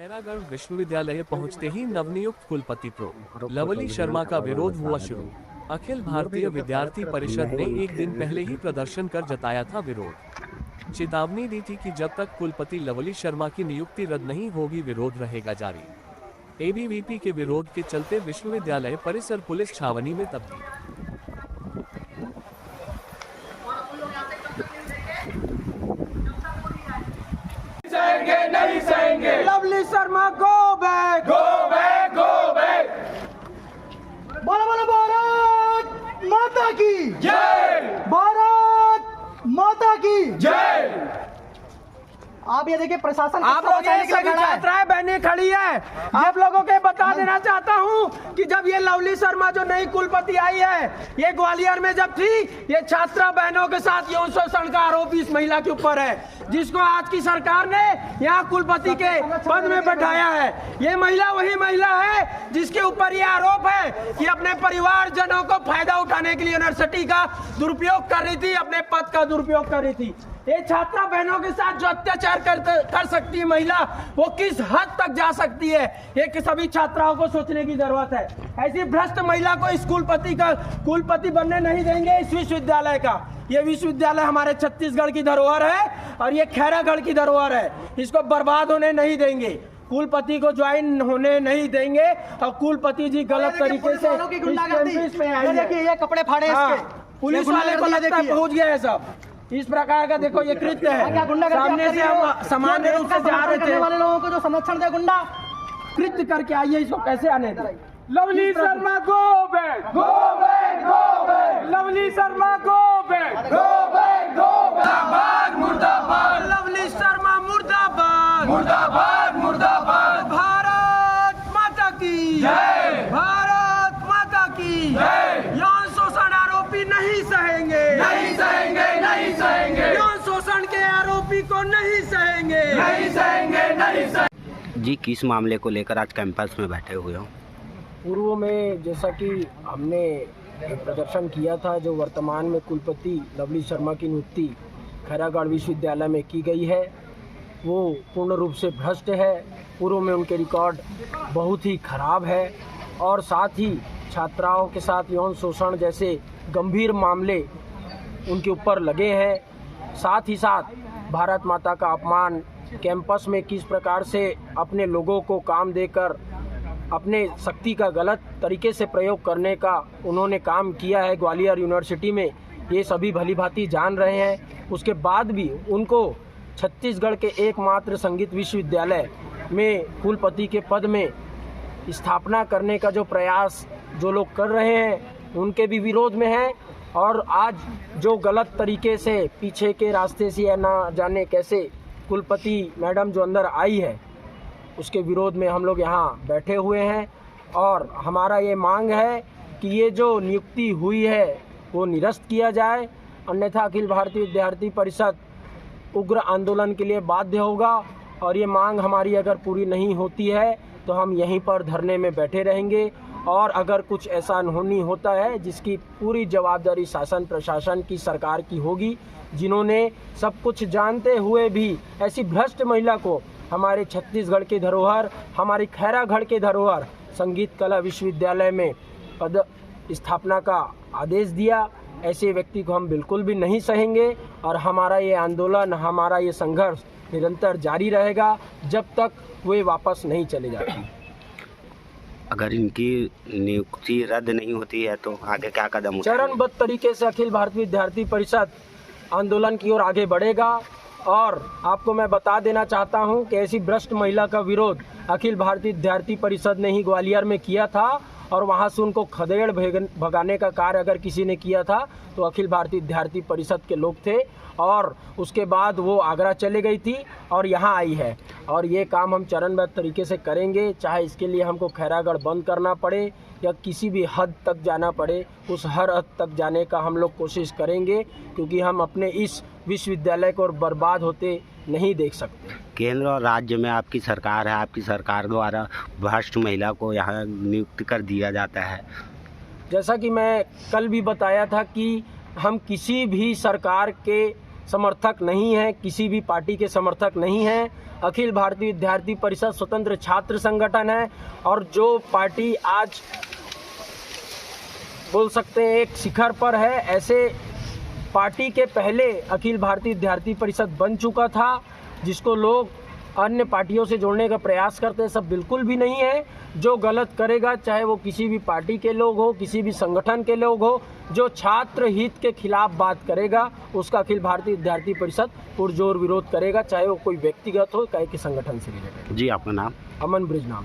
खैरागढ़ विश्वविद्यालय पहुंचते ही नवनियुक्त कुलपति प्रो लवली शर्मा का विरोध हुआ शुरू। अखिल भारतीय विद्यार्थी परिषद ने एक दिन पहले ही प्रदर्शन कर जताया था विरोध। चेतावनी दी थी कि जब तक कुलपति लवली शर्मा की नियुक्ति रद्द नहीं होगी विरोध रहेगा जारी। एबीवीपी के विरोध के चलते विश्वविद्यालय परिसर पुलिस छावनी में तब्दील। नहीं सहेंगे। Lovely Sharma go back, go back, go back. बोलो बोलो भारत माता की जय, भारत माता की जय। आप ये देखिए प्रशासन आप लोग सभी छात्राएं बहनें खड़ी है। आप लोगों के बता देना चाहता हूं कि जब ये लवली शर्मा जो नई कुलपति आई है, ये ग्वालियर में जब थी, ये छात्रा बहनों के साथ यौन शोषण का आरोप इस महिला के ऊपर है, जिसको आज की सरकार ने यहाँ कुलपति के पद में बैठाया है। ये महिला वही महिला है जिसके ऊपर ये आरोप है कि अपने परिवारजनों को फायदा उठाने के लिए यूनिवर्सिटी का दुरुपयोग कर रही थी, अपने पद का दुरुपयोग कर रही थी। ये छात्रा बहनों के साथ जो अत्याचार कर सकती है महिला, वो किस हद तक जा सकती है, ये सभी छात्राओं को सोचने की जरूरत है। ऐसी भ्रष्ट महिला को इस कुलपति बनने नहीं देंगे इस विश्वविद्यालय का। ये विश्वविद्यालय हमारे छत्तीसगढ़ की धरोहर है और ये खैरागढ़ की धरोहर है। इसको बर्बाद होने नहीं देंगे, कुलपति को ज्वाइन होने नहीं देंगे। और कुलपति जी गलत तरीके से इस में आई है। ये कपड़े फाड़े इसके, पुलिस वाले को लगता है पहुंच गया है सब। इस प्रकार का देखो ये कृत्य है। सामने से हम सामान्य रूप से जा रहे थे, वाले लोगों को जो संरक्षण दे गुंडा कृत्य करके आइए, इसको कैसे आने दें। Lovely Sharma go back, go back, go back. Lovely Sharma go back, go back, go back. मुर्दाबाद, लवली शर्मा मुर्दाबाद, मुर्दाबाद, मुर्दाबाद। भारत माता की जय, भारत माता की जय। यौन शोषण आरोपी नहीं सहेंगे, नहीं सहेंगे, नहीं सहेंगे। यौन शोषण के आरोपी को नहीं सहेंगे, नहीं सहेंगे, नहीं सहेंगे। जी, किस मामले को लेकर आज कैंपस में बैठे हुए हो? पूर्व में जैसा कि हमने एक प्रदर्शन किया था, जो वर्तमान में कुलपति लवली शर्मा की नियुक्ति खैरागढ़ विश्वविद्यालय में की गई है, वो पूर्ण रूप से भ्रष्ट है। पूर्व में उनके रिकॉर्ड बहुत ही खराब है और साथ ही छात्राओं के साथ यौन शोषण जैसे गंभीर मामले उनके ऊपर लगे हैं। साथ ही साथ भारत माता का अपमान, कैंपस में किस प्रकार से अपने लोगों को काम देकर अपने शक्ति का गलत तरीके से प्रयोग करने का उन्होंने काम किया है ग्वालियर यूनिवर्सिटी में, ये सभी भली भांति जान रहे हैं। उसके बाद भी उनको छत्तीसगढ़ के एकमात्र संगीत विश्वविद्यालय में कुलपति के पद में स्थापना करने का जो प्रयास जो लोग कर रहे हैं, उनके भी विरोध में है। और आज जो गलत तरीके से पीछे के रास्ते से या ना जाने कैसे कुलपति मैडम जो अंदर आई है, उसके विरोध में हम लोग यहाँ बैठे हुए हैं। और हमारा ये मांग है कि ये जो नियुक्ति हुई है वो निरस्त किया जाए, अन्यथा अखिल भारतीय विद्यार्थी परिषद उग्र आंदोलन के लिए बाध्य होगा। और ये मांग हमारी अगर पूरी नहीं होती है तो हम यहीं पर धरने में बैठे रहेंगे। और अगर कुछ ऐसा अनहोनी होता है जिसकी पूरी जवाबदारी शासन प्रशासन की, सरकार की होगी, जिन्होंने सब कुछ जानते हुए भी ऐसी भ्रष्ट महिला को हमारे छत्तीसगढ़ के धरोहर, हमारी खैरागढ़ के धरोहर संगीत कला विश्वविद्यालय में पद स्थापना का आदेश दिया, ऐसे व्यक्ति को हम बिल्कुल भी नहीं सहेंगे। और हमारा ये आंदोलन, हमारा ये संघर्ष निरंतर जारी रहेगा जब तक वे वापस नहीं चले जाती। अगर इनकी नियुक्ति रद्द नहीं होती है तो आगे क्या कदम उठाएंगे? चरणबद्ध तरीके से अखिल भारतीय विद्यार्थी परिषद आंदोलन की ओर आगे बढ़ेगा। और आपको मैं बता देना चाहता हूं कि ऐसी भ्रष्ट महिला का विरोध अखिल भारतीय विद्यार्थी परिषद ने ही ग्वालियर में किया था। और वहां से उनको खदेड़ भगाने का कार्य अगर किसी ने किया था तो अखिल भारतीय विद्यार्थी परिषद के लोग थे। और उसके बाद वो आगरा चले गई थी और यहाँ आई है। और ये काम हम चरणबद्ध तरीके से करेंगे, चाहे इसके लिए हमको खैरागढ़ बंद करना पड़े या किसी भी हद तक जाना पड़े, उस हर हद तक जाने का हम लोग कोशिश करेंगे, क्योंकि हम अपने इस विश्वविद्यालय को बर्बाद होते नहीं देख सकते। केंद्र और राज्य में आपकी सरकार है, आपकी सरकार द्वारा भ्रष्ट महिला को यहाँ नियुक्त कर दिया जाता है। जैसा कि मैं कल भी बताया था कि हम किसी भी सरकार के समर्थक नहीं है, किसी भी पार्टी के समर्थक नहीं हैं। अखिल भारतीय विद्यार्थी परिषद स्वतंत्र छात्र संगठन है और जो पार्टी आज बोल सकते हैं एक शिखर पर है, ऐसे पार्टी के पहले अखिल भारतीय विद्यार्थी परिषद बन चुका था, जिसको लोग अन्य पार्टियों से जोड़ने का प्रयास करते हैं। सब बिल्कुल भी नहीं है। जो गलत करेगा, चाहे वो किसी भी पार्टी के लोग हो, किसी भी संगठन के लोग हो, जो छात्र हित के खिलाफ बात करेगा, उसका अखिल भारतीय विद्यार्थी परिषद पुरजोर विरोध करेगा, चाहे वो कोई व्यक्तिगत हो, चाहे कि संगठन से रिलेटेड। जी, आपका नाम? अमन ब्रिज नाम।